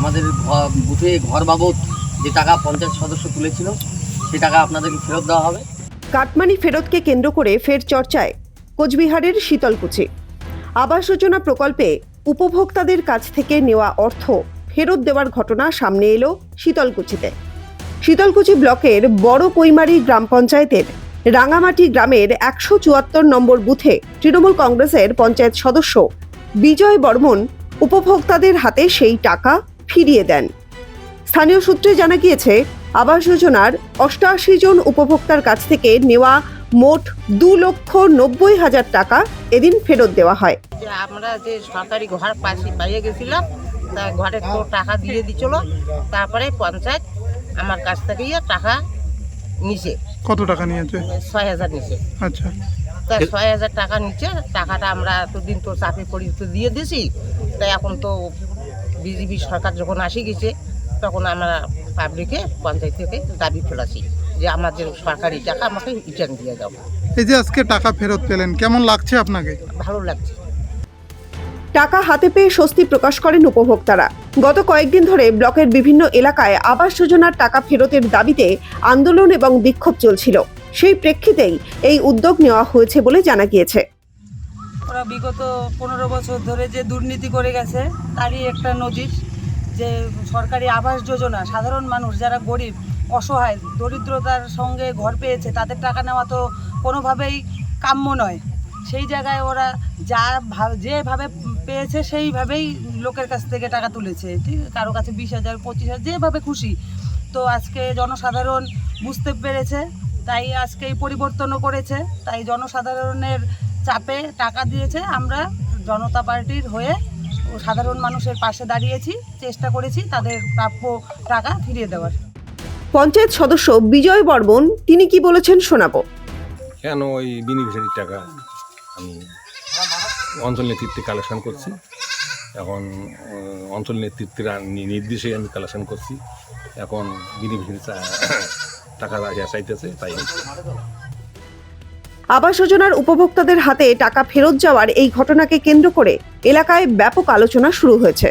আমাদের বুথে ঘর বাবদ যে টাকা পঞ্চায়েত সদস্য তুলেছিল সে টাকা আপনাদেরকে ফেরত দেওয়া হবে। কাটমানি ফেরতকে কেন্দ্র করে ফের চর্চায় কোচবিহারের শীতলকুচি। আবাস যোজনা প্রকল্পে উপভোক্তাদের কাছ থেকে নেওয়া অর্থ ফেরত দেওয়ার ঘটনা সামনে এলো শীতলকুচিতে। শীতলকুচি ব্লকের বড় কৈমারি গ্রাম পঞ্চায়েতের রাঙামাটি গ্রামের 174 নম্বর বুথে তৃণমূল কংগ্রেসের পঞ্চায়েত সদস্য বিজয় বর্মন উপভোক্তাদের হাতে সেই টাকা ফিরিয়ে দেন। স্থানীয় সূত্রে জানা গিয়েছে, আবাস যোজনার 88 জন উপভোক্তার কাছ থেকে নেওয়া মোট 2,90,000 টাকা এদিন ফেরত দেওয়া হয়। আমরা যে সরকারি ঘর পাইয়ে গেছিলাম, তা ঘরের তো টাকা দিয়ে দিছিল, তারপরে পঞ্চায়েত আমার কাছ থেকে টাকা নিছে। কত টাকা নিয়েছে? 6,000 নিছে। আচ্ছা, তা 6,000 টাকা নিচ্ছে। টাকাটা আমরা এতদিন তো চাপে পড়ি তো দিয়ে দিছি, তাই এখন তো বিজেপি সরকার যখন আসি গেছে তখন আমরা পাবলিকে পঞ্চায়েত থেকে দাবি ফেলাছি যে আমাদের সরকারি টাকা আমাকে রিটার্ন দিয়ে দাও। এই যে আজকে টাকা ফেরত পেলেন, কেমন লাগছে আপনাকে? ভালো লাগছে। টাকা হাতে পেয়ে স্বস্তি প্রকাশ করেন উপভোক্তারা। গত কয়েকদিন ধরে ব্লকের বিভিন্ন এলাকায় আবাস যোজনার টাকা ফেরতের দাবিতে আন্দোলন এবং বিক্ষোভ চলছিল। সেই প্রেক্ষিতেই এই উদ্যোগ নেওয়া হয়েছে বলে জানা গিয়েছে। ওরা বিগত 15 বছর ধরে যে দুর্নীতি করে গেছে তারই একটা নজির, যে সরকারি আবাস যোজনা সাধারণ মানুষ যারা গরিব অসহায় দরিদ্রতার সঙ্গে ঘর পেয়েছে তাদের টাকা নেওয়া তো কোনোভাবেই কাম্য নয়। সেই জায়গায় ওরা যেভাবে পেয়েছে সেইভাবেই লোকের কাছ থেকে টাকা তুলেছে, ঠিক আছে? কারো কাছে 20,000, 25,000, যেভাবে খুশি। তো আজকে জনসাধারণ বুঝতে পেরেছে, তাই আজকে এই পরিবর্তনও করেছে, তাই জনসাধারণের চাপে টাকা দিয়েছে। আমরা জনতা পার্টির হয়ে সাধারণ মানুষের পাশে দাঁড়িয়েছি, চেষ্টা করেছি তাদের প্রাপ্য টাকা ফিরিয়ে দেওয়ার। পঞ্চায়েত সদস্য বিজয় বর্মন তিনি কি বলেছেন শোনাবো। কেন ওই বেনিফিশিয়ারির টাকা আমি অঞ্চল নেতৃত্বে কালেকশন করছি। এখন অঞ্চল নেতৃত্বের নির্দেশে আমি কালেকশন করছি। এখন বেনিফিশিয়ারি টাকা চাইতেছে, তাই আবাস যোজনার উপভোক্তাদের হাতে টাকা ফেরত যাওয়ার এই ঘটনাকে কেন্দ্র করে এলাকায় ব্যাপক আলোচনা শুরু হয়েছে।